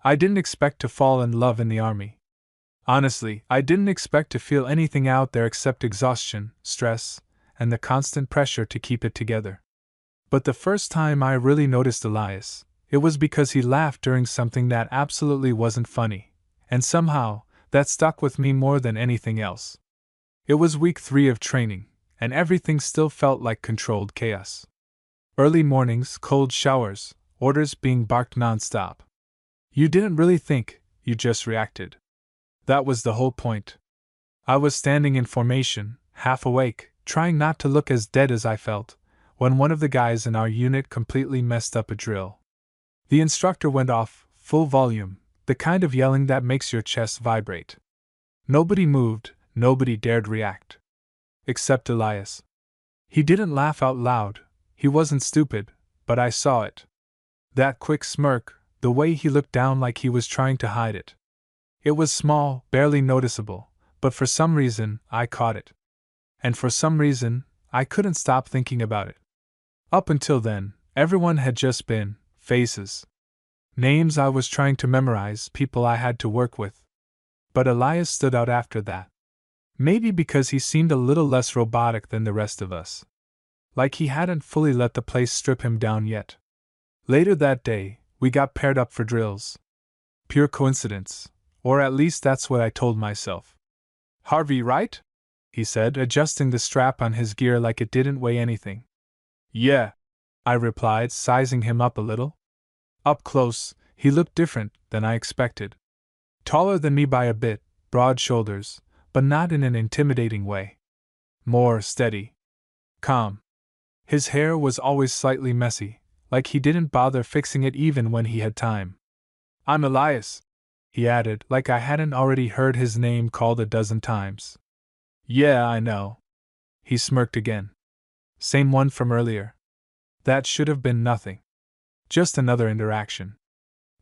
I didn't expect to fall in love in the army. Honestly, I didn't expect to feel anything out there except exhaustion, stress, and the constant pressure to keep it together. But the first time I really noticed Elias, it was because he laughed during something that absolutely wasn't funny, and somehow, that stuck with me more than anything else. It was week 3 of training, and everything still felt like controlled chaos. Early mornings, cold showers, orders being barked nonstop. You didn't really think, you just reacted. That was the whole point. I was standing in formation, half awake, trying not to look as dead as I felt, when one of the guys in our unit completely messed up a drill. The instructor went off, full volume, the kind of yelling that makes your chest vibrate. Nobody moved, nobody dared react. Except Elias. He didn't laugh out loud, he wasn't stupid, but I saw it. That quick smirk, the way he looked down like he was trying to hide it. It was small, barely noticeable, but for some reason, I caught it. And for some reason, I couldn't stop thinking about it. Up until then, everyone had just been faces. Names I was trying to memorize, people I had to work with. But Elias stood out after that. Maybe because he seemed a little less robotic than the rest of us. Like he hadn't fully let the place strip him down yet. Later that day, we got paired up for drills. Pure coincidence, or at least that's what I told myself. "Harvey, right?" he said, adjusting the strap on his gear like it didn't weigh anything. "Yeah," I replied, sizing him up a little. Up close, he looked different than I expected. Taller than me by a bit, broad shoulders, but not in an intimidating way. More steady. Calm. His hair was always slightly messy, like he didn't bother fixing it even when he had time. "I'm Elias," he added, like I hadn't already heard his name called a dozen times. "Yeah, I know." He smirked again. "Same one from earlier." That should have been nothing. Just another interaction.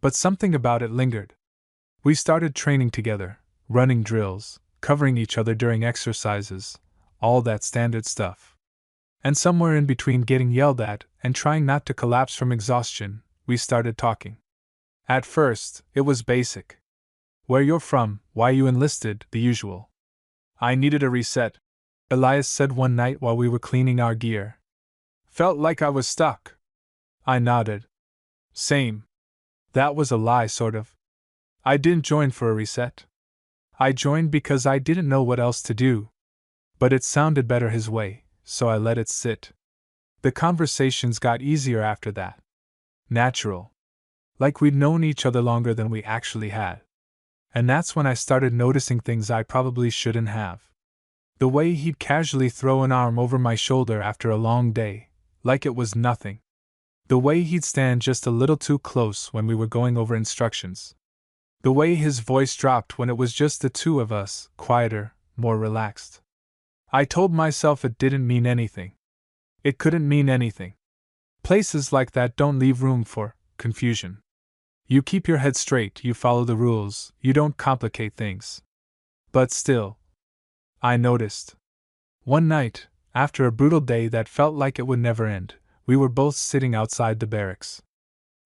But something about it lingered. We started training together, running drills, covering each other during exercises, all that standard stuff. And somewhere in between getting yelled at and trying not to collapse from exhaustion, we started talking. At first, it was basic. Where you're from, why you enlisted, the usual. "I needed a reset," Elias said one night while we were cleaning our gear. "Felt like I was stuck." I nodded. "Same." That was a lie, sort of. I didn't join for a reset. I joined because I didn't know what else to do. But it sounded better his way, so I let it sit. The conversations got easier after that. Natural. Like we'd known each other longer than we actually had. And that's when I started noticing things I probably shouldn't have. The way he'd casually throw an arm over my shoulder after a long day, like it was nothing. The way he'd stand just a little too close when we were going over instructions. The way his voice dropped when it was just the two of us, quieter, more relaxed. I told myself it didn't mean anything. It couldn't mean anything. Places like that don't leave room for confusion. You keep your head straight, you follow the rules, you don't complicate things. But still, I noticed. One night, after a brutal day that felt like it would never end, we were both sitting outside the barracks.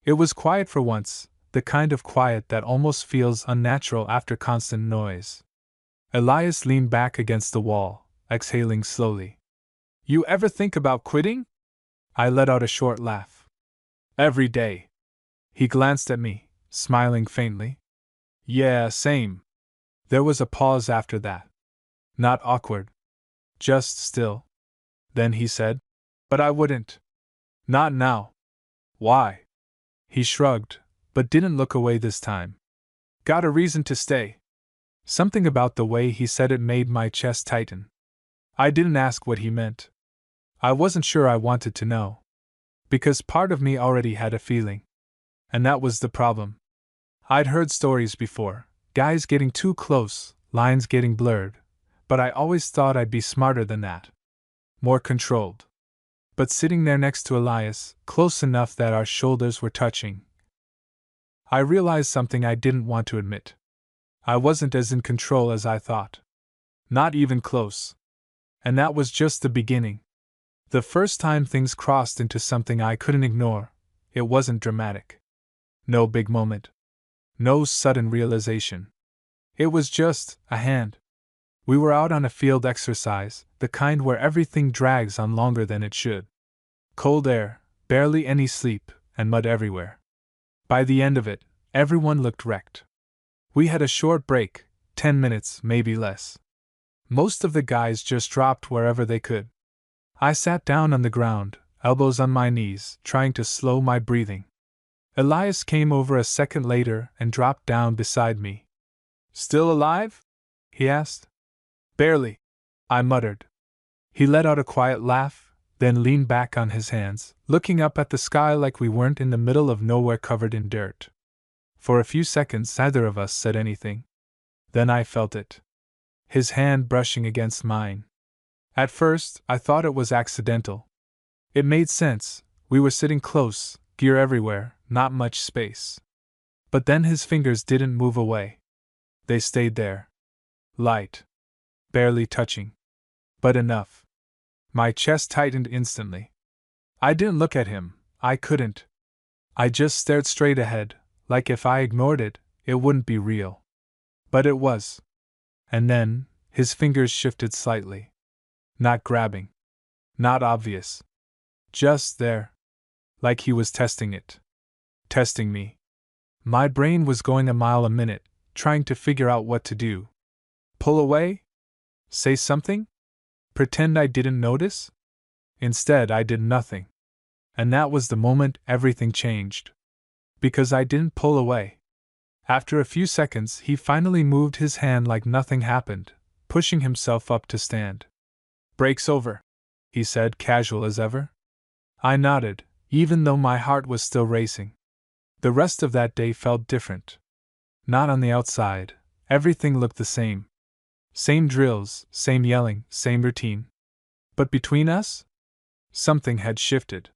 It was quiet for once, the kind of quiet that almost feels unnatural after constant noise. Elias leaned back against the wall, exhaling slowly. "You ever think about quitting?" I let out a short laugh. "Every day." He glanced at me, smiling faintly. "Yeah, same." There was a pause after that. Not awkward. Just still. Then he said, "But I wouldn't. Not now." "Why?" He shrugged, but didn't look away this time. "Got a reason to stay." Something about the way he said it made my chest tighten. I didn't ask what he meant. I wasn't sure I wanted to know. Because part of me already had a feeling. And that was the problem. I'd heard stories before, guys getting too close, lines getting blurred, but I always thought I'd be smarter than that. More controlled. But sitting there next to Elias, close enough that our shoulders were touching, I realized something I didn't want to admit. I wasn't as in control as I thought. Not even close. And that was just the beginning. The first time things crossed into something I couldn't ignore, it wasn't dramatic. No big moment. No sudden realization. It was just a hand. We were out on a field exercise, the kind where everything drags on longer than it should. Cold air, barely any sleep, and mud everywhere. By the end of it, everyone looked wrecked. We had a short break, 10 minutes, maybe less. Most of the guys just dropped wherever they could. I sat down on the ground, elbows on my knees, trying to slow my breathing. Elias came over a second later and dropped down beside me. "Still alive?" he asked. "Barely," I muttered. He let out a quiet laugh, then leaned back on his hands, looking up at the sky like we weren't in the middle of nowhere covered in dirt. For a few seconds neither of us said anything. Then I felt it. His hand brushing against mine. At first, I thought it was accidental. It made sense, we were sitting close, gear everywhere, not much space. But then his fingers didn't move away. They stayed there. Light. Barely touching. But enough. My chest tightened instantly. I didn't look at him, I couldn't. I just stared straight ahead, like if I ignored it, it wouldn't be real. But it was. And then, his fingers shifted slightly. Not grabbing. Not obvious. Just there. Like he was testing it. Testing me. My brain was going a mile a minute, trying to figure out what to do. Pull away? Say something? Pretend I didn't notice? Instead, I did nothing. And that was the moment everything changed. Because I didn't pull away. After a few seconds, he finally moved his hand like nothing happened, pushing himself up to stand. "Break's over," he said, casual as ever. I nodded, even though my heart was still racing. The rest of that day felt different. Not on the outside, everything looked the same. Same drills, same yelling, same routine. But between us? Something had shifted.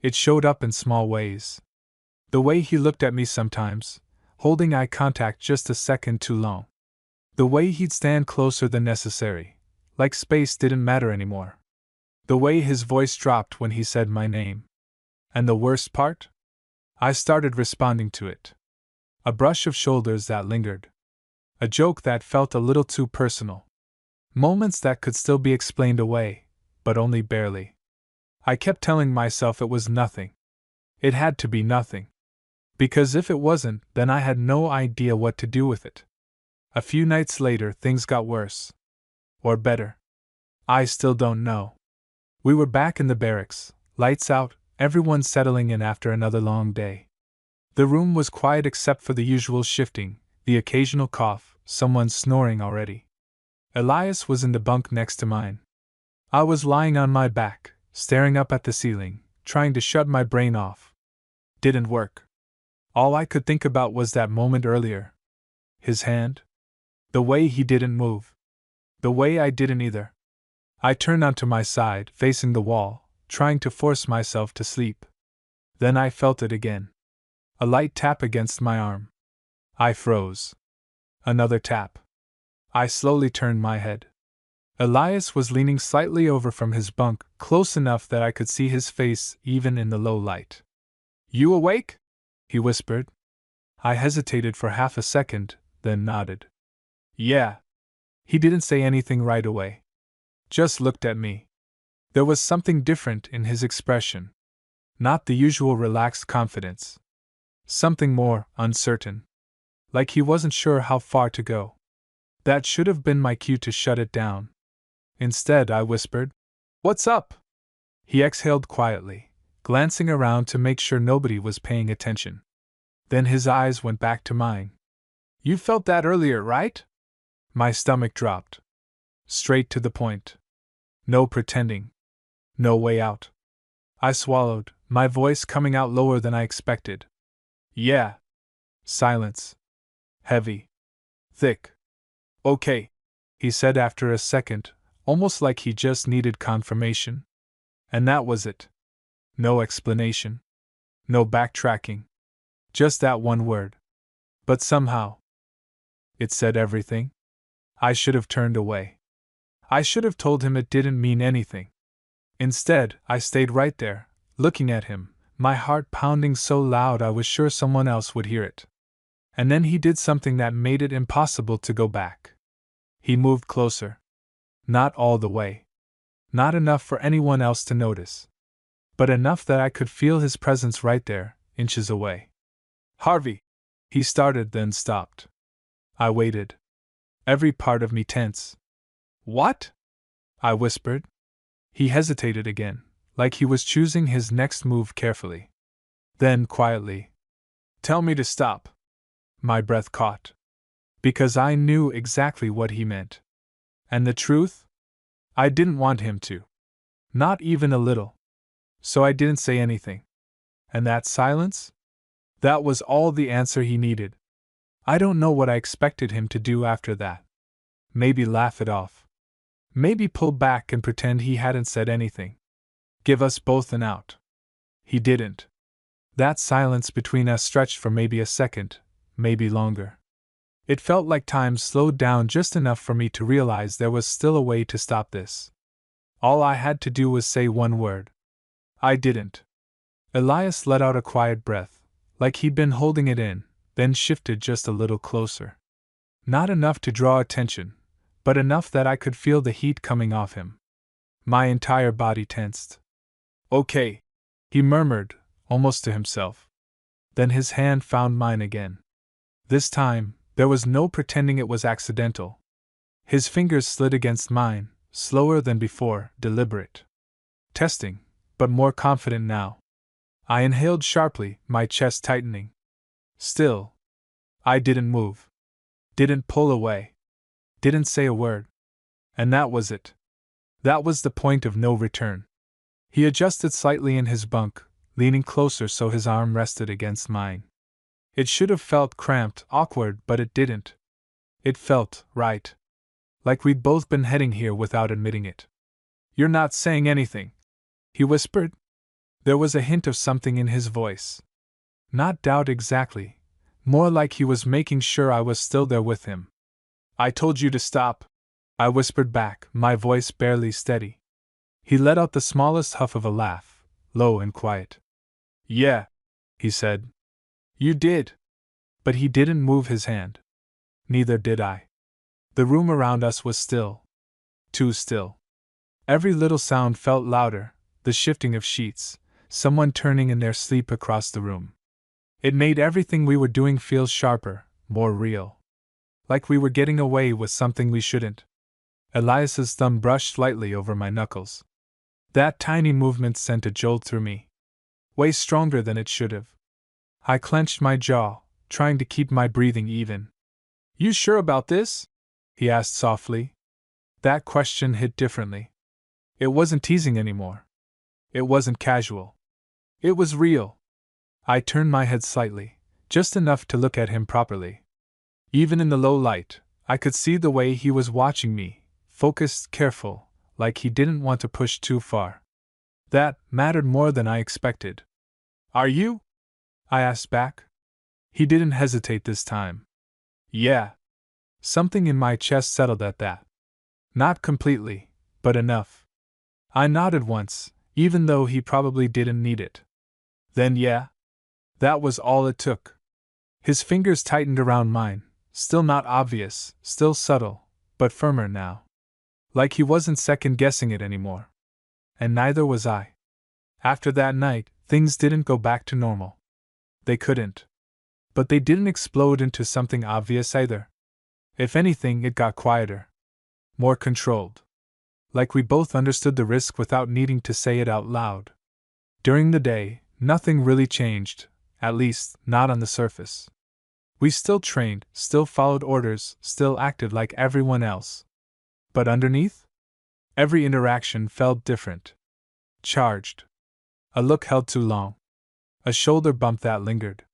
It showed up in small ways. The way he looked at me sometimes, holding eye contact just a second too long. The way he'd stand closer than necessary, like space didn't matter anymore. The way his voice dropped when he said my name. And the worst part? I started responding to it. A brush of shoulders that lingered. A joke that felt a little too personal. Moments that could still be explained away, but only barely. I kept telling myself it was nothing. It had to be nothing. Because if it wasn't, then I had no idea what to do with it. A few nights later, things got worse. Or better. I still don't know. We were back in the barracks, lights out, everyone settling in after another long day. The room was quiet except for the usual shifting, the occasional cough, someone snoring already. Elias was in the bunk next to mine. I was lying on my back, staring up at the ceiling, trying to shut my brain off. Didn't work. All I could think about was that moment earlier. His hand. The way he didn't move. The way I didn't either. I turned onto my side, facing the wall, trying to force myself to sleep. Then I felt it again. A light tap against my arm. I froze. Another tap. I slowly turned my head. Elias was leaning slightly over from his bunk, close enough that I could see his face even in the low light. "You awake?" he whispered. I hesitated for half a second, then nodded. "Yeah." He didn't say anything right away. Just looked at me. There was something different in his expression. Not the usual relaxed confidence. Something more uncertain. Like he wasn't sure how far to go. That should have been my cue to shut it down. Instead, I whispered, "What's up?" He exhaled quietly, glancing around to make sure nobody was paying attention. Then his eyes went back to mine. "You felt that earlier, right?" My stomach dropped. Straight to the point. No pretending. No way out. I swallowed, my voice coming out lower than I expected. "Yeah." Silence. Heavy. Thick. "Okay," he said after a second, almost like he just needed confirmation. And that was it. No explanation. No backtracking. Just that one word. But somehow, it said everything. I should have turned away. I should have told him it didn't mean anything. Instead, I stayed right there, looking at him, my heart pounding so loud I was sure someone else would hear it. And then he did something that made it impossible to go back. He moved closer. Not all the way. Not enough for anyone else to notice. But enough that I could feel his presence right there, inches away. "Harvey!" He started, then stopped. I waited. Every part of me tense. "What?" I whispered. He hesitated again, like he was choosing his next move carefully. Then, quietly, "Tell me to stop." My breath caught. Because I knew exactly what he meant. And the truth? I didn't want him to. Not even a little. So I didn't say anything. And that silence? That was all the answer he needed. I don't know what I expected him to do after that. Maybe laugh it off. Maybe pull back and pretend he hadn't said anything. Give us both an out. He didn't. That silence between us stretched for maybe a second, maybe longer. It felt like time slowed down just enough for me to realize there was still a way to stop this. All I had to do was say one word. I didn't. Elias let out a quiet breath, like he'd been holding it in, then shifted just a little closer. Not enough to draw attention, but enough that I could feel the heat coming off him. My entire body tensed. "Okay," he murmured, almost to himself. Then his hand found mine again. This time, there was no pretending it was accidental. His fingers slid against mine, slower than before, deliberate. Testing, but more confident now. I inhaled sharply, my chest tightening. Still. I didn't move. Didn't pull away. Didn't say a word. And that was it. That was the point of no return. He adjusted slightly in his bunk, leaning closer so his arm rested against mine. It should have felt cramped, awkward, but it didn't. It felt right. Like we'd both been heading here without admitting it. "You're not saying anything," he whispered. There was a hint of something in his voice. Not doubt exactly, more like he was making sure I was still there with him. "I told you to stop," I whispered back, my voice barely steady. He let out the smallest huff of a laugh, low and quiet. "Yeah," he said. "You did." But he didn't move his hand. Neither did I. The room around us was still. Too still. Every little sound felt louder, the shifting of sheets, someone turning in their sleep across the room. It made everything we were doing feel sharper, more real. Like we were getting away with something we shouldn't. Elias's thumb brushed lightly over my knuckles. That tiny movement sent a jolt through me. Way stronger than it should have. I clenched my jaw, trying to keep my breathing even. "You sure about this?" he asked softly. That question hit differently. It wasn't teasing anymore. It wasn't casual. It was real. I turned my head slightly, just enough to look at him properly. Even in the low light, I could see the way he was watching me, focused, careful, like he didn't want to push too far. That mattered more than I expected. "Are you?" I asked back. He didn't hesitate this time. "Yeah." Something in my chest settled at that. Not completely, but enough. I nodded once, even though he probably didn't need it. Then yeah. That was all it took. His fingers tightened around mine, still not obvious, still subtle, but firmer now. Like he wasn't second-guessing it anymore. And neither was I. After that night, things didn't go back to normal. They couldn't. But they didn't explode into something obvious either. If anything, it got quieter. More controlled. Like we both understood the risk without needing to say it out loud. During the day, nothing really changed, at least, not on the surface. We still trained, still followed orders, still acted like everyone else. But underneath? Every interaction felt different. Charged. A look held too long. A shoulder bump that lingered.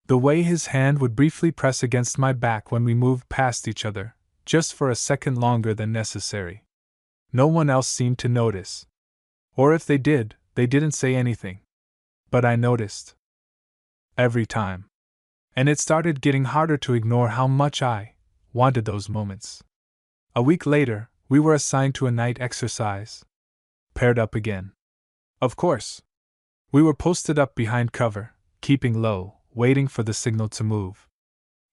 The way his hand would briefly press against my back when we moved past each other, just for a second longer than necessary. No one else seemed to notice. Or if they did, they didn't say anything. But I noticed. Every time. And it started getting harder to ignore how much I wanted those moments. A week later, we were assigned to a night exercise. Paired up again. Of course. We were posted up behind cover, keeping low, waiting for the signal to move.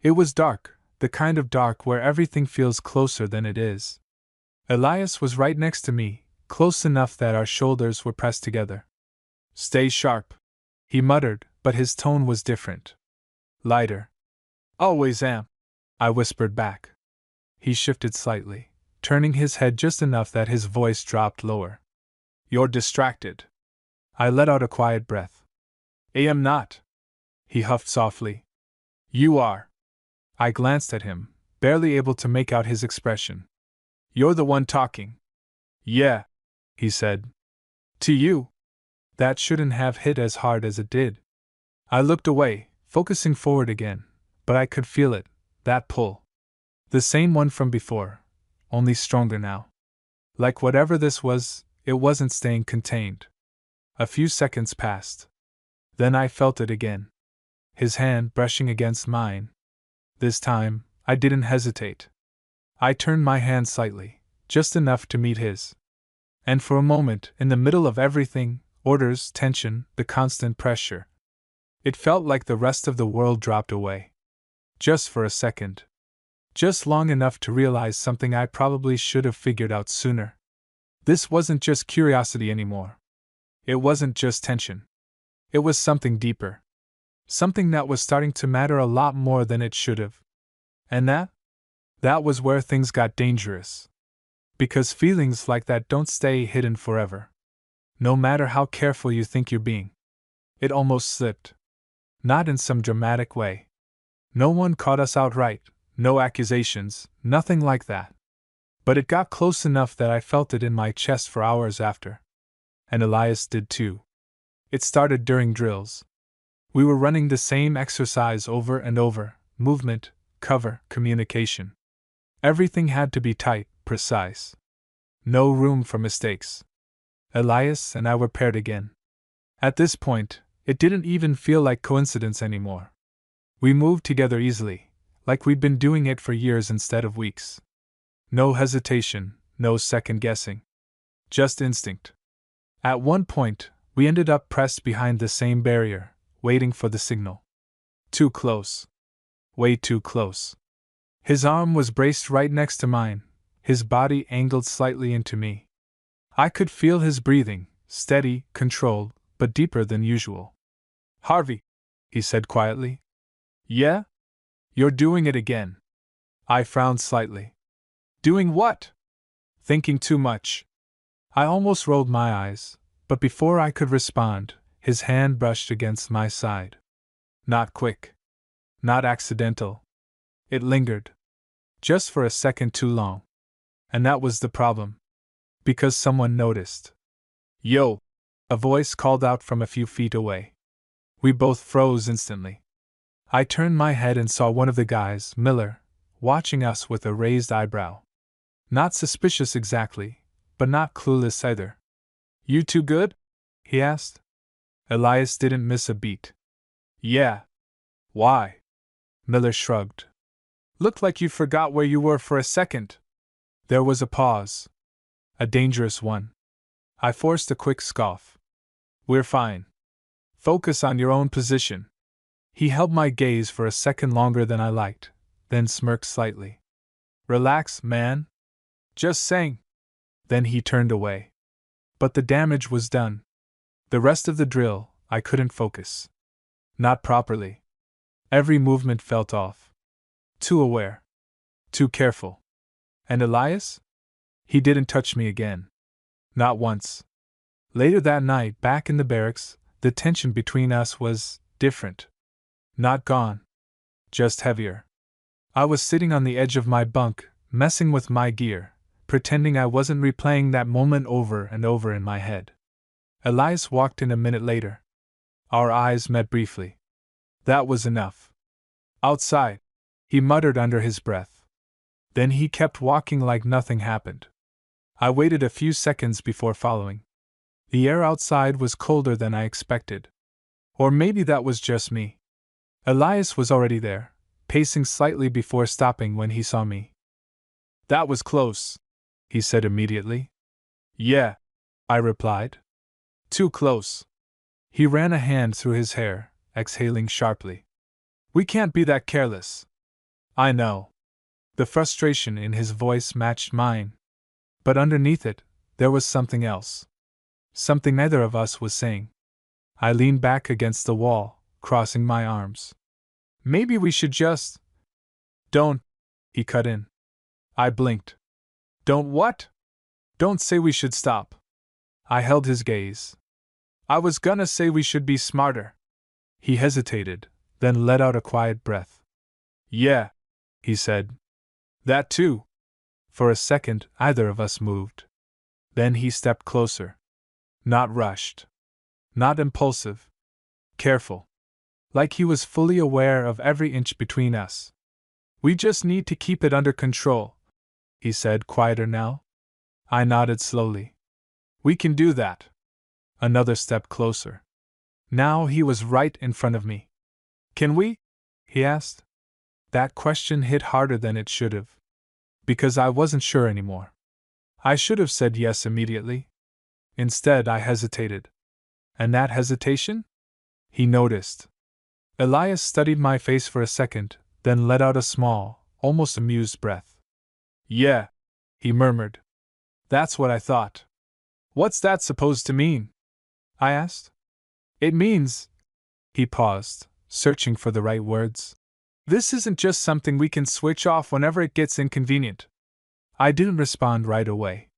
It was dark, the kind of dark where everything feels closer than it is. Elias was right next to me, close enough that our shoulders were pressed together. "Stay sharp," he muttered, but his tone was different. "Lighter." "Always am," I whispered back. He shifted slightly, turning his head just enough that his voice dropped lower. "You're distracted." I let out a quiet breath. "I am not," he huffed softly. "You are." I glanced at him, barely able to make out his expression. "You're the one talking." "Yeah," he said. "To you." That shouldn't have hit as hard as it did. I looked away, focusing forward again, but I could feel it, that pull. The same one from before, only stronger now. Like whatever this was, it wasn't staying contained. A few seconds passed. Then I felt it again. His hand brushing against mine. This time, I didn't hesitate. I turned my hand slightly, just enough to meet his. And for a moment, in the middle of everything, orders, tension, the constant pressure, it felt like the rest of the world dropped away. Just for a second. Just long enough to realize something I probably should have figured out sooner. This wasn't just curiosity anymore. It wasn't just tension. It was something deeper. Something that was starting to matter a lot more than it should have. And that was where things got dangerous. Because feelings like that don't stay hidden forever. No matter how careful you think you're being. It almost slipped. Not in some dramatic way. No one caught us outright, no accusations, nothing like that. But it got close enough that I felt it in my chest for hours after. And Elias did too. It started during drills. We were running the same exercise over and over, movement, cover, communication. Everything had to be tight, precise. No room for mistakes. Elias and I were paired again. At this point, it didn't even feel like coincidence anymore. We moved together easily, like we'd been doing it for years instead of weeks. No hesitation, no second guessing. Just instinct. At one point, we ended up pressed behind the same barrier, waiting for the signal. Too close. Way too close. His arm was braced right next to mine, his body angled slightly into me. I could feel his breathing, steady, controlled, but deeper than usual. "Harvey," he said quietly. "Yeah? You're doing it again." I frowned slightly. "Doing what?" "Thinking too much." I almost rolled my eyes, but before I could respond, his hand brushed against my side. Not quick. Not accidental. It lingered. Just for a second too long. And that was the problem. Because someone noticed. "Yo!" a voice called out from a few feet away. We both froze instantly. I turned my head and saw one of the guys, Miller, watching us with a raised eyebrow. Not suspicious exactly, but not clueless either. "You too good?" he asked. Elias didn't miss a beat. "Yeah." "Why?" Miller shrugged. "Looked like you forgot where you were for a second." There was a pause. A dangerous one. I forced a quick scoff. "We're fine. Focus on your own position." He held my gaze for a second longer than I liked, then smirked slightly. "Relax, man. Just saying." Then he turned away. But the damage was done. The rest of the drill, I couldn't focus. Not properly. Every movement felt off. Too aware. Too careful. And Elias? He didn't touch me again. Not once. Later that night, back in the barracks, the tension between us was different. Not gone. Just heavier. I was sitting on the edge of my bunk, messing with my gear, pretending I wasn't replaying that moment over and over in my head. Elias walked in a minute later. Our eyes met briefly. That was enough. "Outside," he muttered under his breath. Then he kept walking like nothing happened. I waited a few seconds before following. The air outside was colder than I expected. Or maybe that was just me. Elias was already there, pacing slightly before stopping when he saw me. "That was close," he said immediately. "Yeah," I replied. "Too close." He ran a hand through his hair, exhaling sharply. "We can't be that careless." I know. The frustration in his voice matched mine. But underneath it, there was something else. Something neither of us was saying. I leaned back against the wall, crossing my arms. Maybe we should just. Don't, he cut in. I blinked. Don't what? Don't say we should stop. I held his gaze. I was gonna say we should be smarter. He hesitated, then let out a quiet breath. Yeah, he said. That too. For a second, either of us moved. Then he stepped closer. Not rushed. Not impulsive. Careful. Like he was fully aware of every inch between us. We just need to keep it under control, he said, quieter now. I nodded slowly. We can do that. Another step closer. Now he was right in front of me. Can we? He asked. That question hit harder than it should have. Because I wasn't sure anymore. I should have said yes immediately. Instead, I hesitated. And that hesitation? He noticed. Elias studied my face for a second, then let out a small, almost amused breath. Yeah, he murmured. That's what I thought. What's that supposed to mean? I asked. It means. He paused, searching for the right words. This isn't just something we can switch off whenever it gets inconvenient. I didn't respond right away.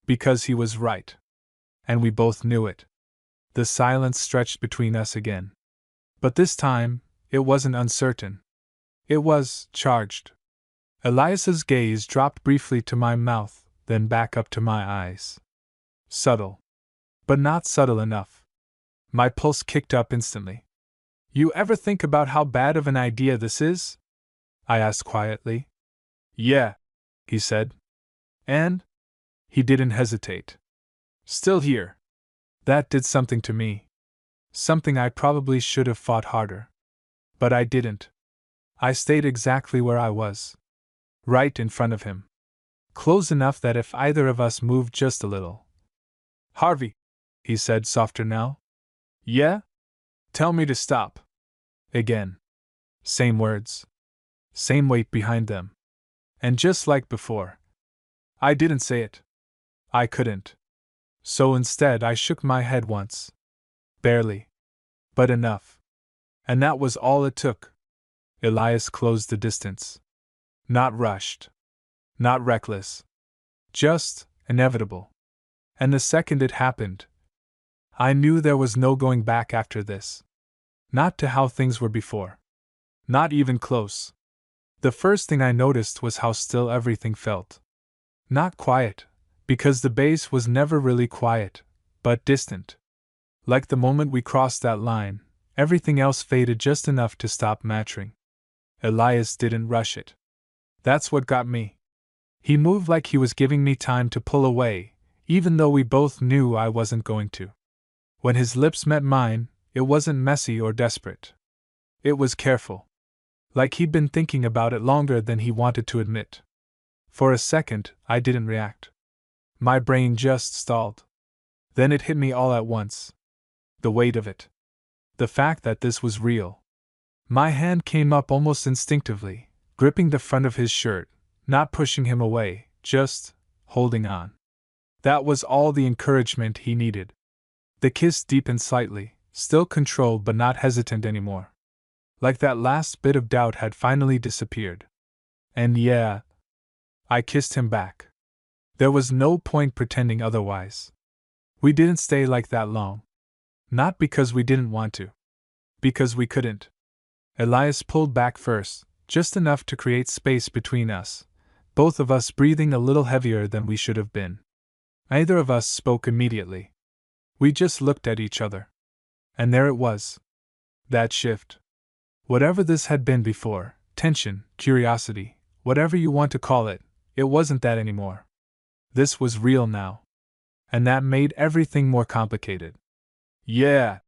Because he was right. And we both knew it. The silence stretched between us again. But this time, it wasn't uncertain. It was charged. Elias's gaze dropped briefly to my mouth, then back up to my eyes. Subtle. But not subtle enough. My pulse kicked up instantly. You ever think about how bad of an idea this is? I asked quietly. Yeah, he said. And? He didn't hesitate. Still here. That did something to me. Something I probably should have fought harder. But I didn't. I stayed exactly where I was. Right in front of him. Close enough that if either of us moved just a little. Harvey, he said softer now. Yeah? Tell me to stop. Again. Same words. Same weight behind them. And just like before. I didn't say it. I couldn't. So instead I shook my head once. Barely. But enough. And that was all it took. Elias closed the distance. Not rushed. Not reckless. Just inevitable. And the second it happened, I knew there was no going back after this. Not to how things were before. Not even close. The first thing I noticed was how still everything felt. Not quiet, because the base was never really quiet, but distant. Like the moment we crossed that line, everything else faded just enough to stop mattering. Elias didn't rush it. That's what got me. He moved like he was giving me time to pull away, even though we both knew I wasn't going to. When his lips met mine, it wasn't messy or desperate. It was careful. Like he'd been thinking about it longer than he wanted to admit. For a second, I didn't react. My brain just stalled. Then it hit me all at once. The weight of it. The fact that this was real. My hand came up almost instinctively, gripping the front of his shirt, not pushing him away, just holding on. That was all the encouragement he needed. The kiss deepened slightly, still controlled but not hesitant anymore. Like that last bit of doubt had finally disappeared. And yeah, I kissed him back. There was no point pretending otherwise. We didn't stay like that long. Not because we didn't want to. Because we couldn't. Elias pulled back first, just enough to create space between us, both of us breathing a little heavier than we should have been. Neither of us spoke immediately. We just looked at each other. And there it was. That shift. Whatever this had been before, tension, curiosity, whatever you want to call it, it wasn't that anymore. This was real now. And that made everything more complicated. Yeah,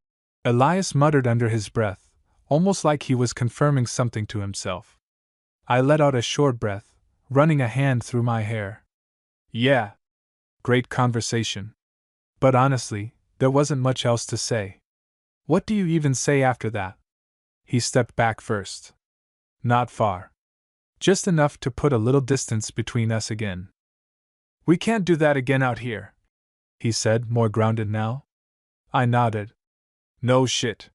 Elias muttered under his breath, almost like he was confirming something to himself. I let out a short breath, running a hand through my hair. Yeah. Great conversation. But honestly, there wasn't much else to say. What do you even say after that? He stepped back first. Not far. Just enough to put a little distance between us again. "We can't do that again out here," he said, more grounded now. I nodded. "No shit."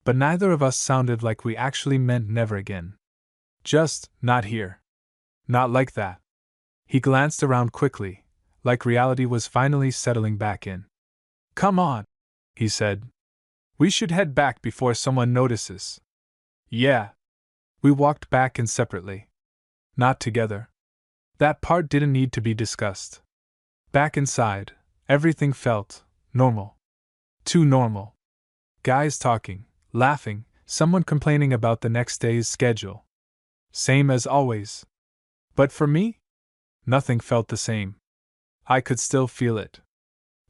But neither of us sounded like we actually meant never again. Just, not here. Not like that. He glanced around quickly, like reality was finally settling back in. "Come on," he said. "We should head back before someone notices." "Yeah." We walked back in separately. Not together. That part didn't need to be discussed. Back inside, everything felt normal. Too normal. Guys talking, laughing, someone complaining about the next day's schedule. Same as always. But for me, nothing felt the same. I could still feel it.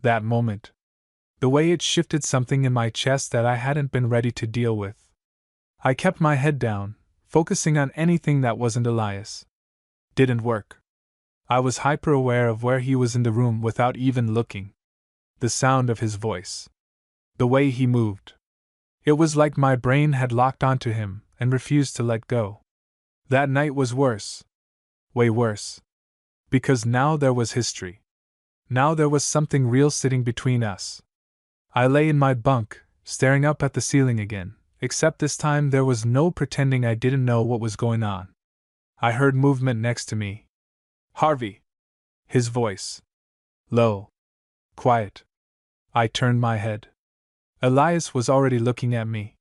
That moment. The way it shifted something in my chest that I hadn't been ready to deal with. I kept my head down, focusing on anything that wasn't Elias. Didn't work. I was hyper-aware of where he was in the room without even looking. The sound of his voice. The way he moved. It was like my brain had locked onto him and refused to let go. That night was worse. Way worse. Because now there was history. Now there was something real sitting between us. I lay in my bunk, staring up at the ceiling again, except this time there was no pretending I didn't know what was going on. I heard movement next to me. "Harvey!" His voice. Low. Quiet. I turned my head. Elias was already looking at me.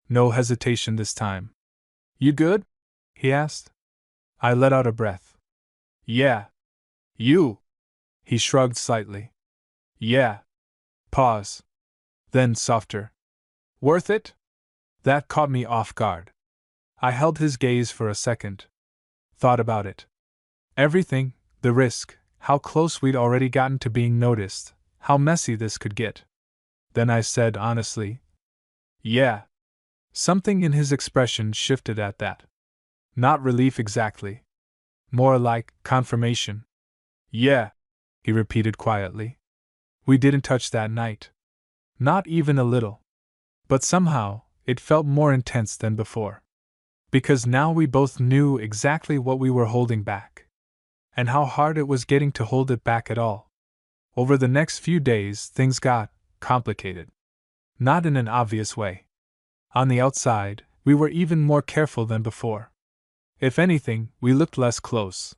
No hesitation this time. "You good?" he asked. I let out a breath. "Yeah." "You?" He shrugged slightly. "Yeah." Pause. Then softer. "Worth it?" That caught me off guard. I held his gaze for a second. Thought about it. Everything, the risk, how close we'd already gotten to being noticed, how messy this could get. Then I said honestly, "Yeah." Something in his expression shifted at that. Not relief exactly. More like confirmation. "Yeah," he repeated quietly. We didn't touch that night. Not even a little. But somehow, it felt more intense than before. Because now we both knew exactly what we were holding back. And how hard it was getting to hold it back at all. Over the next few days, things got complicated. Not in an obvious way. On the outside, we were even more careful than before. If anything, we looked less close.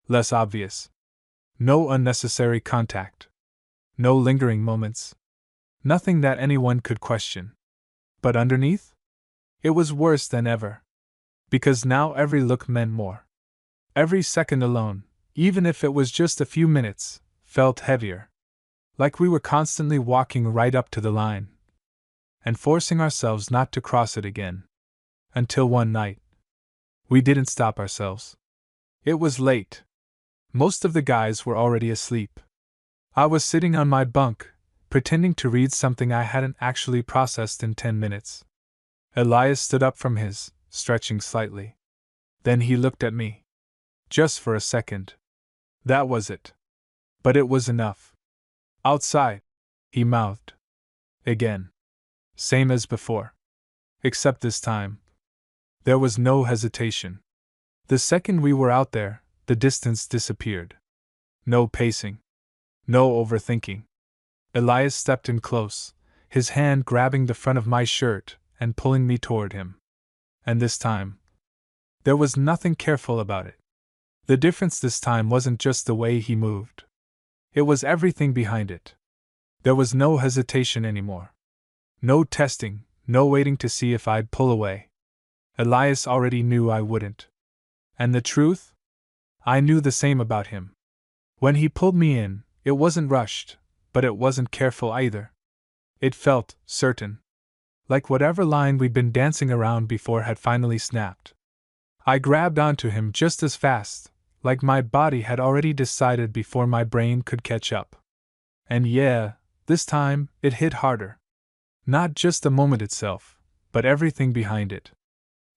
Less obvious. No unnecessary contact. No lingering moments. Nothing that anyone could question. But underneath? It was worse than ever. Because now every look meant more. Every second alone, even if it was just a few minutes, felt heavier. Like we were constantly walking right up to the line. And forcing ourselves not to cross it again. Until one night. We didn't stop ourselves. It was late. Most of the guys were already asleep. I was sitting on my bunk, pretending to read something I hadn't actually processed in 10 minutes. Elias stood up from his, stretching slightly. Then he looked at me. Just for a second. That was it. But it was enough. "Outside," he mouthed. Again. Same as before. Except this time. There was no hesitation. The second we were out there, the distance disappeared. No pacing. No overthinking. Elias stepped in close, his hand grabbing the front of my shirt and pulling me toward him. And this time, there was nothing careful about it. The difference this time wasn't just the way he moved. It was everything behind it. There was no hesitation anymore. No testing, no waiting to see if I'd pull away. Elias already knew I wouldn't. And the truth? I knew the same about him. When he pulled me in, it wasn't rushed, but it wasn't careful either. It felt certain. Like whatever line we'd been dancing around before had finally snapped. I grabbed onto him just as fast, like my body had already decided before my brain could catch up. And yeah, this time, it hit harder. Not just the moment itself, but everything behind it.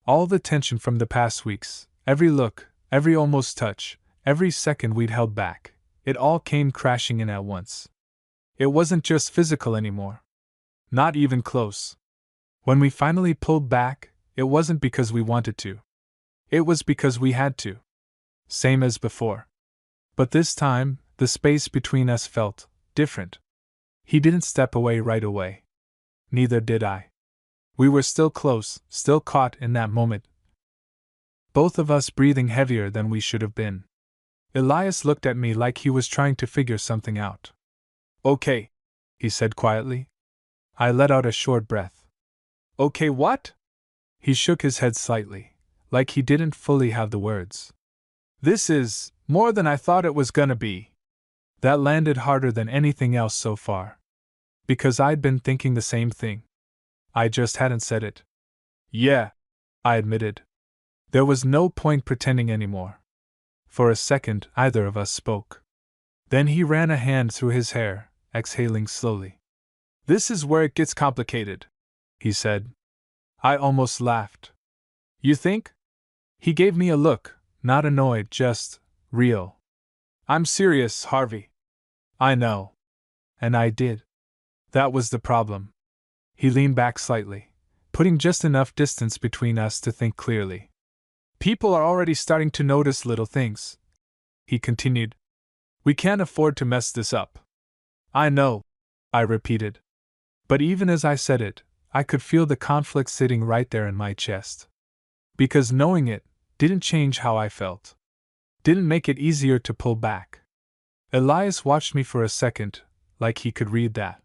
All the tension from the past weeks, every look, every almost touch, every second we'd held back, it all came crashing in at once. It wasn't just physical anymore. Not even close. When we finally pulled back, it wasn't because we wanted to. It was because we had to. Same as before. But this time, the space between us felt different. He didn't step away right away. Neither did I. We were still close, still caught in that moment. Both of us breathing heavier than we should have been. Elias looked at me like he was trying to figure something out. Okay, he said quietly. I let out a short breath. Okay, what? He shook his head slightly, like he didn't fully have the words. This is more than I thought it was gonna be. That landed harder than anything else so far. Because I'd been thinking the same thing. I just hadn't said it. Yeah, I admitted. There was no point pretending anymore. For a second, either of us spoke. Then he ran a hand through his hair, exhaling slowly. This is where it gets complicated, he said. I almost laughed. You think? He gave me a look, not annoyed, just real. I'm serious, Harvey. I know. And I did. That was the problem. He leaned back slightly, putting just enough distance between us to think clearly. People are already starting to notice little things, he continued. We can't afford to mess this up. I know, I repeated. But even as I said it, I could feel the conflict sitting right there in my chest. Because knowing it didn't change how I felt. Didn't make it easier to pull back. Elias watched me for a second, like he could read that.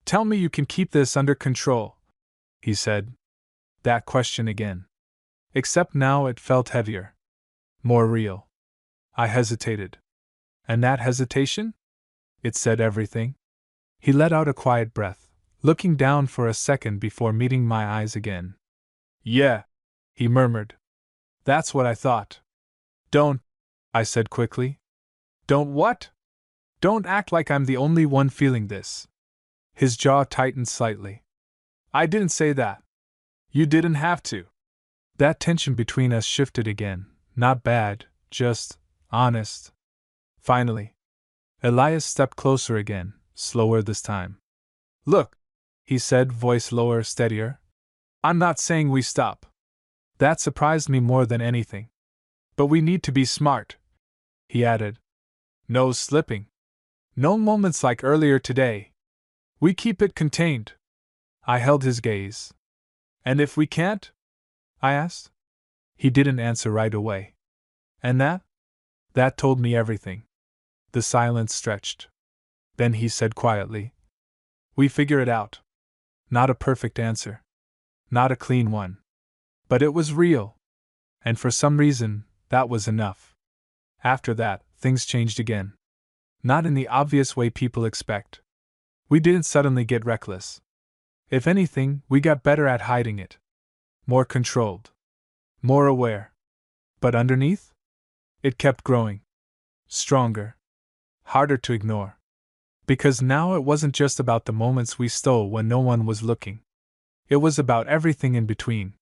Tell me you can keep this under control, he said. That question again. Except now it felt heavier. More real. I hesitated. And that hesitation? It said everything. He let out a quiet breath, looking down for a second before meeting my eyes again. Yeah, he murmured. That's what I thought. Don't, I said quickly. Don't what? Don't act like I'm the only one feeling this. His jaw tightened slightly. I didn't say that. You didn't have to. That tension between us shifted again, not bad, just honest. Finally, Elias stepped closer again, slower this time. Look, he said, voice lower, steadier. I'm not saying we stop. That surprised me more than anything. But we need to be smart, he added. No slipping. No moments like earlier today. We keep it contained. I held his gaze. And if we can't? I asked. He didn't answer right away. And that? That told me everything. The silence stretched. Then he said quietly, we figure it out. Not a perfect answer. Not a clean one. But it was real. And for some reason, that was enough. After that, things changed again. Not in the obvious way people expect. We didn't suddenly get reckless. If anything, we got better at hiding it. More controlled. More aware. But underneath? It kept growing. Stronger. Harder to ignore. Because now it wasn't just about the moments we stole when no one was looking. It was about everything in between.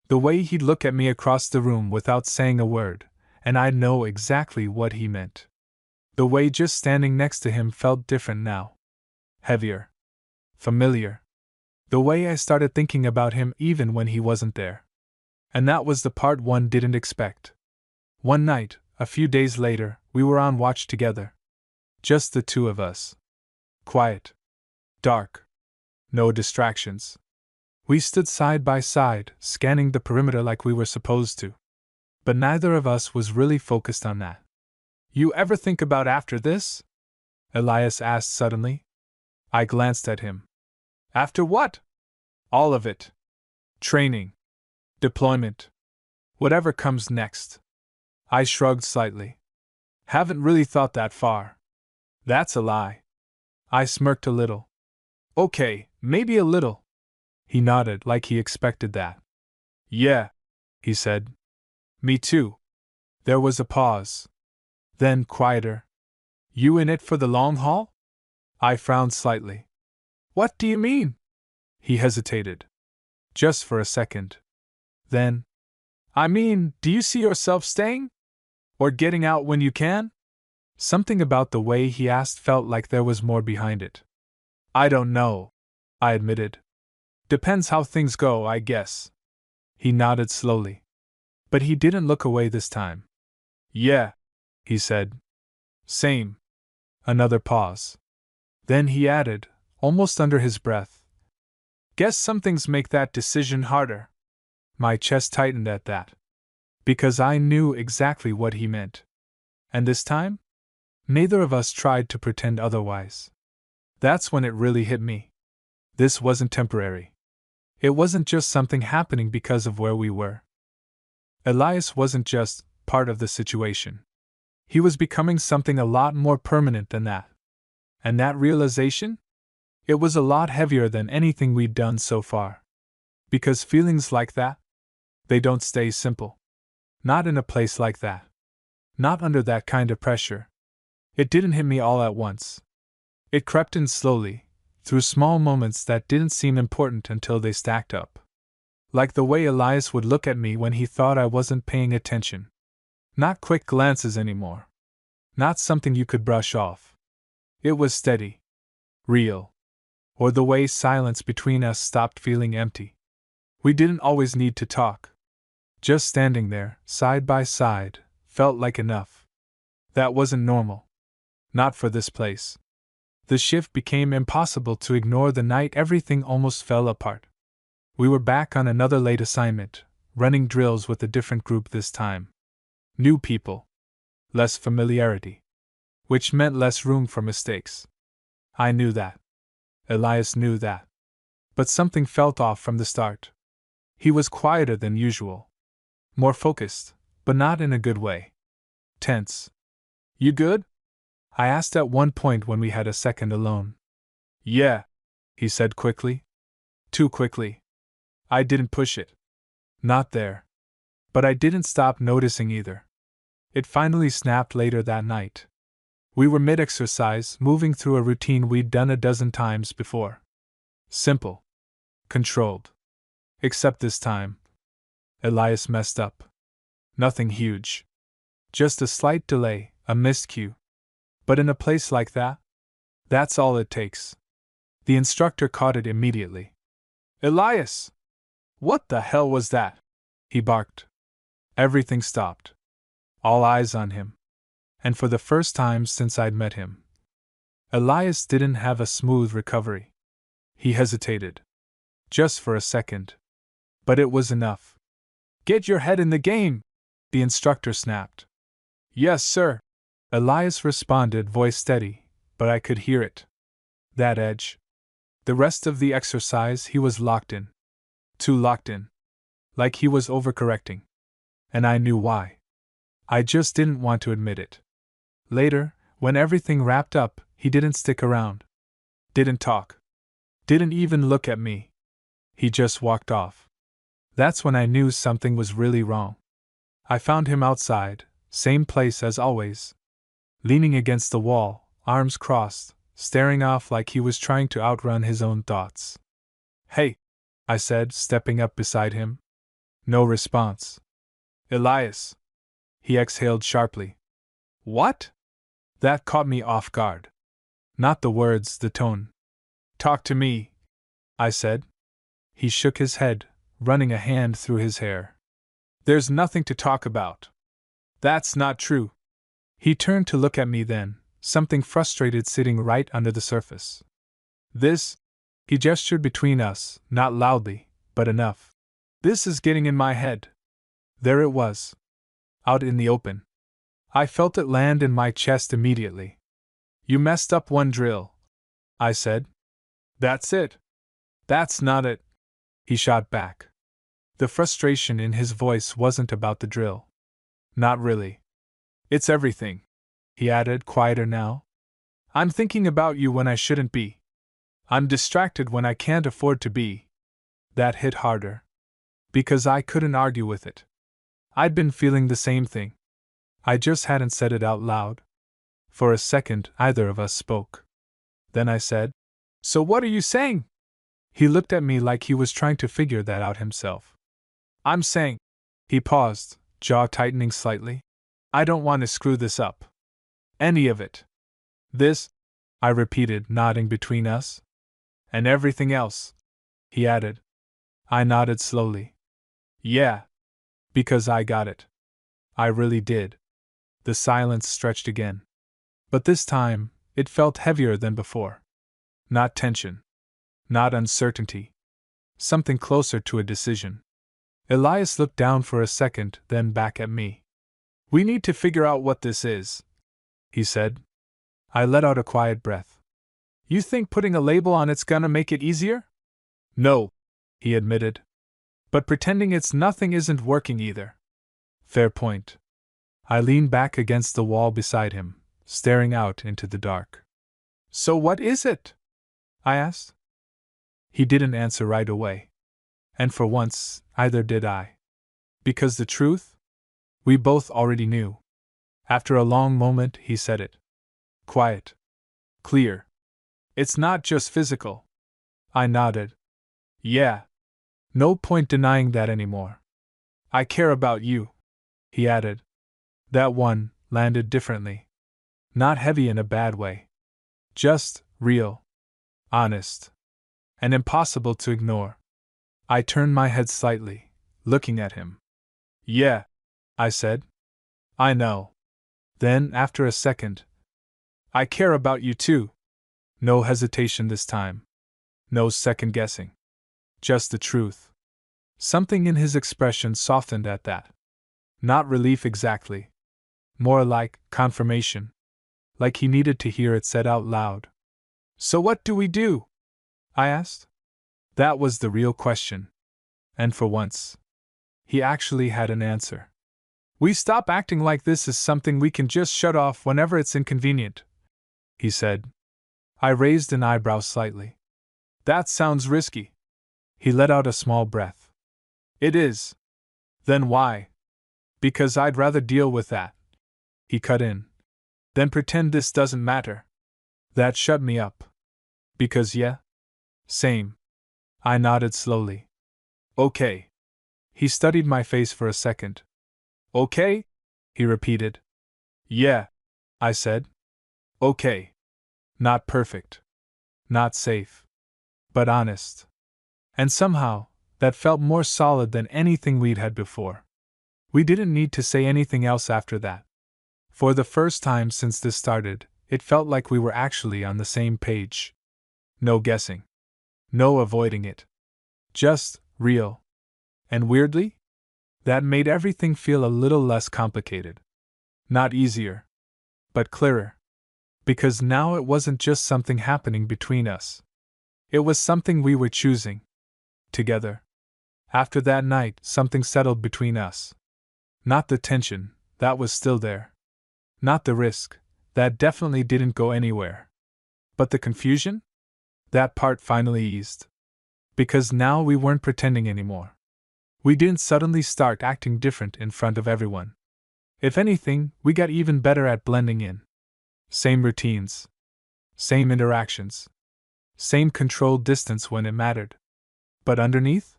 The way he'd look at me across the room without saying a word, and I'd know exactly what he meant. The way just standing next to him felt different now. Heavier. Familiar. The way I started thinking about him even when he wasn't there. And that was the part one didn't expect. One night, a few days later, we were on watch together. Just the two of us. Quiet. Dark. No distractions. We stood side by side, scanning the perimeter like we were supposed to. But neither of us was really focused on that. You ever think about after this? Elias asked suddenly. I glanced at him. After what? All of it. Training. Deployment. Whatever comes next. I shrugged slightly. Haven't really thought that far. That's a lie. I smirked a little. Okay, maybe a little. He nodded like he expected that. Yeah, he said. Me too. There was a pause. Then quieter. You in it for the long haul? I frowned slightly. What do you mean? He hesitated. Just for a second. Then, I mean, do you see yourself staying? Or getting out when you can? Something about the way he asked felt like there was more behind it. I don't know, I admitted. Depends how things go, I guess. He nodded slowly. But he didn't look away this time. Yeah, he said. Same. Another pause. Then he added, almost under his breath, guess some things make that decision harder. My chest tightened at that. Because I knew exactly what he meant. And this time? Neither of us tried to pretend otherwise. That's when it really hit me. This wasn't temporary. It wasn't just something happening because of where we were. Elias wasn't just part of the situation. He was becoming something a lot more permanent than that. And that realization? It was a lot heavier than anything we'd done so far. Because feelings like that, they don't stay simple. Not in a place like that. Not under that kind of pressure. It didn't hit me all at once. It crept in slowly, through small moments that didn't seem important until they stacked up. Like the way Elias would look at me when he thought I wasn't paying attention. Not quick glances anymore. Not something you could brush off. It was steady. Real. Or the way silence between us stopped feeling empty. We didn't always need to talk. Just standing there, side by side, felt like enough. That wasn't normal. Not for this place. The shift became impossible to ignore the night everything almost fell apart. We were back on another late assignment, running drills with a different group this time. New people. Less familiarity. Which meant less room for mistakes. I knew that. Elias knew that. But something felt off from the start. He was quieter than usual. More focused, but not in a good way. Tense. You good? I asked at one point when we had a second alone. Yeah, he said quickly. Too quickly. I didn't push it. Not there. But I didn't stop noticing either. It finally snapped later that night. We were mid-exercise, moving through a routine we'd done a dozen times before. Simple. Controlled. Except this time. Elias messed up. Nothing huge. Just a slight delay, a miscue. But in a place like that, that's all it takes. The instructor caught it immediately. Elias! What the hell was that? He barked. Everything stopped. All eyes on him. And for the first time since I'd met him, Elias didn't have a smooth recovery. He hesitated. Just for a second. But it was enough. Get your head in the game! The instructor snapped. Yes, sir. Elias responded, voice steady, but I could hear it. That edge. The rest of the exercise he was locked in. Too locked in. Like he was overcorrecting. And I knew why. I just didn't want to admit it. Later, when everything wrapped up, he didn't stick around. Didn't talk. Didn't even look at me. He just walked off. That's when I knew something was really wrong. I found him outside, same place as always. Leaning against the wall, arms crossed, staring off like he was trying to outrun his own thoughts. Hey, I said, stepping up beside him. No response. Elias. He exhaled sharply. What? That caught me off guard. Not the words, the tone. Talk to me, I said. He shook his head, running a hand through his hair. There's nothing to talk about. That's not true. He turned to look at me then, something frustrated sitting right under the surface. This, he gestured between us, not loudly, but enough. This is getting in my head. There it was. Out in the open. I felt it land in my chest immediately. You messed up one drill, I said. That's it. That's not it. He shot back. The frustration in his voice wasn't about the drill. Not really. It's everything, he added, quieter now. I'm thinking about you when I shouldn't be. I'm distracted when I can't afford to be. That hit harder. Because I couldn't argue with it. I'd been feeling the same thing. I just hadn't said it out loud. For a second, neither of us spoke. Then I said, So what are you saying? He looked at me like he was trying to figure that out himself. I'm saying. He paused, jaw tightening slightly. I don't want to screw this up. Any of it. This, I repeated, nodding between us. And everything else, he added. I nodded slowly. Yeah. Because I got it. I really did. The silence stretched again. But this time, it felt heavier than before. Not tension. Not uncertainty. Something closer to a decision. Elias looked down for a second, then back at me. We need to figure out what this is, he said. I let out a quiet breath. You think putting a label on it's gonna make it easier? No, he admitted. But pretending it's nothing isn't working either. Fair point. I leaned back against the wall beside him, staring out into the dark. So what is it? I asked. He didn't answer right away. And for once, either did I. Because the truth? We both already knew. After a long moment, he said it. Quiet. Clear. It's not just physical. I nodded. Yeah. No point denying that anymore. I care about you, he added. That one landed differently. Not heavy in a bad way. Just real. Honest. And impossible to ignore. I turned my head slightly, looking at him. Yeah, I said. I know. Then, after a second, I care about you too. No hesitation this time. No second guessing. Just the truth. Something in his expression softened at that. Not relief exactly. More like confirmation. Like he needed to hear it said out loud. So what do we do? I asked. That was the real question. And for once, he actually had an answer. We stop acting like this is something we can just shut off whenever it's inconvenient, he said. I raised an eyebrow slightly. That sounds risky. He let out a small breath. It is. Then why? Because I'd rather deal with that, he cut in, than pretend this doesn't matter. That shut me up. Because yeah? Same. I nodded slowly. Okay. He studied my face for a second. Okay? He repeated. Yeah, I said. Okay. Not perfect. Not safe. But honest. And somehow, that felt more solid than anything we'd had before. We didn't need to say anything else after that. For the first time since this started, it felt like we were actually on the same page. No guessing. No avoiding it. Just real. And weirdly, that made everything feel a little less complicated. Not easier, but clearer. Because now it wasn't just something happening between us. It was something we were choosing. Together. After that night, something settled between us. Not the tension, that was still there. Not the risk, that definitely didn't go anywhere. But the confusion? That part finally eased. Because now we weren't pretending anymore. We didn't suddenly start acting different in front of everyone. If anything, we got even better at blending in. Same routines. Same interactions. Same controlled distance when it mattered. But underneath?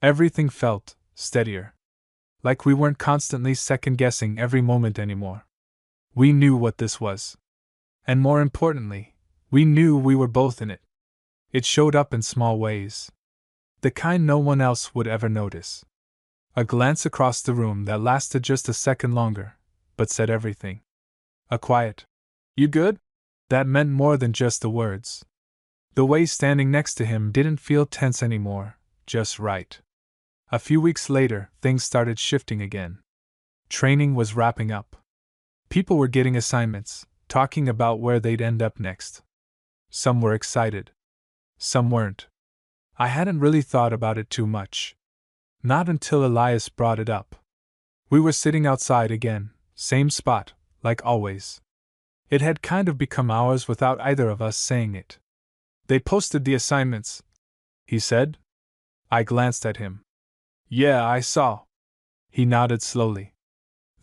Everything felt steadier. Like we weren't constantly second-guessing every moment anymore. We knew what this was. And more importantly, we knew we were both in it. It showed up in small ways. The kind no one else would ever notice. A glance across the room that lasted just a second longer, but said everything. A quiet, "You good?" that meant more than just the words. The way standing next to him didn't feel tense anymore, just right. A few weeks later, things started shifting again. Training was wrapping up. People were getting assignments, talking about where they'd end up next. Some were excited. Some weren't. I hadn't really thought about it too much. Not until Elias brought it up. We were sitting outside again, same spot, like always. It had kind of become ours without either of us saying it. They posted the assignments, he said. I glanced at him. Yeah, I saw. He nodded slowly.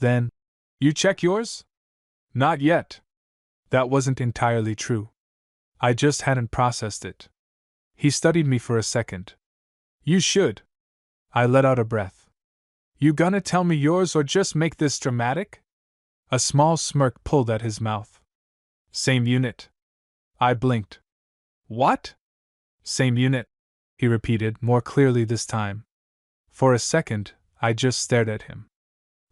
Then, you check yours? Not yet. That wasn't entirely true. I just hadn't processed it. He studied me for a second. You should. I let out a breath. You gonna tell me yours or just make this dramatic? A small smirk pulled at his mouth. Same unit. I blinked. What? Same unit, he repeated, more clearly this time. For a second, I just stared at him.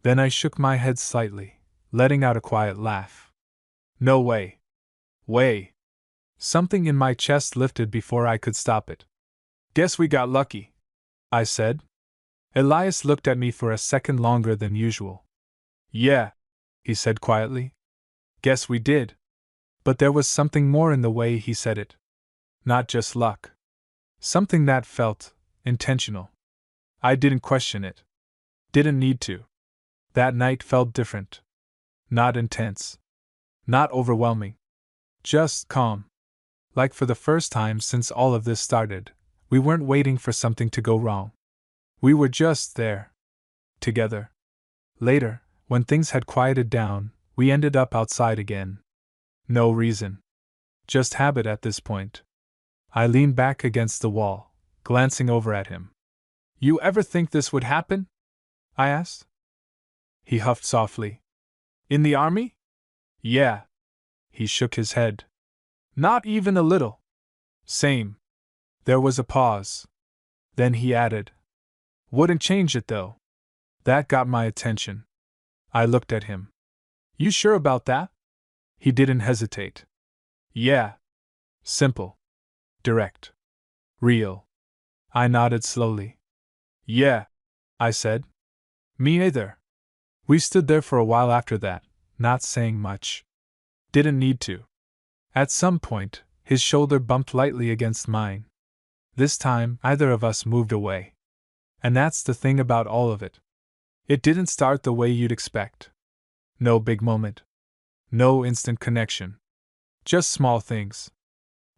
Then I shook my head slightly, letting out a quiet laugh. No way. Way. Something in my chest lifted before I could stop it. Guess we got lucky, I said. Elias looked at me for a second longer than usual. Yeah, he said quietly. Guess we did. But there was something more in the way he said it. Not just luck. Something that felt intentional. I didn't question it. Didn't need to. That night felt different. Not intense. Not overwhelming. Just calm. Like for the first time since all of this started, we weren't waiting for something to go wrong. We were just there. Together. Later, when things had quieted down, we ended up outside again. No reason. Just habit at this point. I leaned back against the wall, glancing over at him. You ever think this would happen? I asked. He huffed softly. In the army? Yeah. He shook his head. Not even a little. Same. There was a pause. Then he added. Wouldn't change it though. That got my attention. I looked at him. You sure about that? He didn't hesitate. Yeah. Simple. Direct. Real. I nodded slowly. Yeah, I said. Me either. We stood there for a while after that, not saying much. Didn't need to. At some point, his shoulder bumped lightly against mine. This time, either of us moved away. And that's the thing about all of it. It didn't start the way you'd expect. No big moment. No instant connection. Just small things.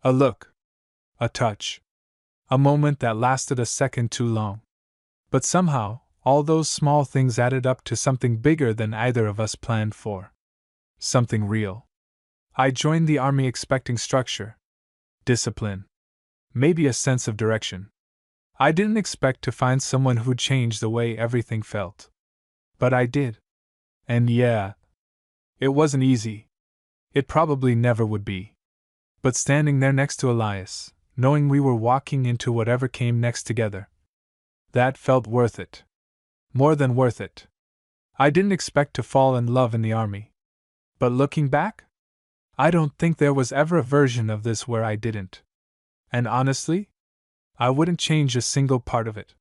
A look. A touch. A moment that lasted a second too long. But somehow, all those small things added up to something bigger than either of us planned for. Something real. I joined the army expecting structure. Discipline. Maybe a sense of direction. I didn't expect to find someone who'd change the way everything felt. But I did. And yeah, it wasn't easy. It probably never would be. But standing there next to Elias, knowing we were walking into whatever came next together, that felt worth it. More than worth it. I didn't expect to fall in love in the army. But looking back, I don't think there was ever a version of this where I didn't. And honestly, I wouldn't change a single part of it.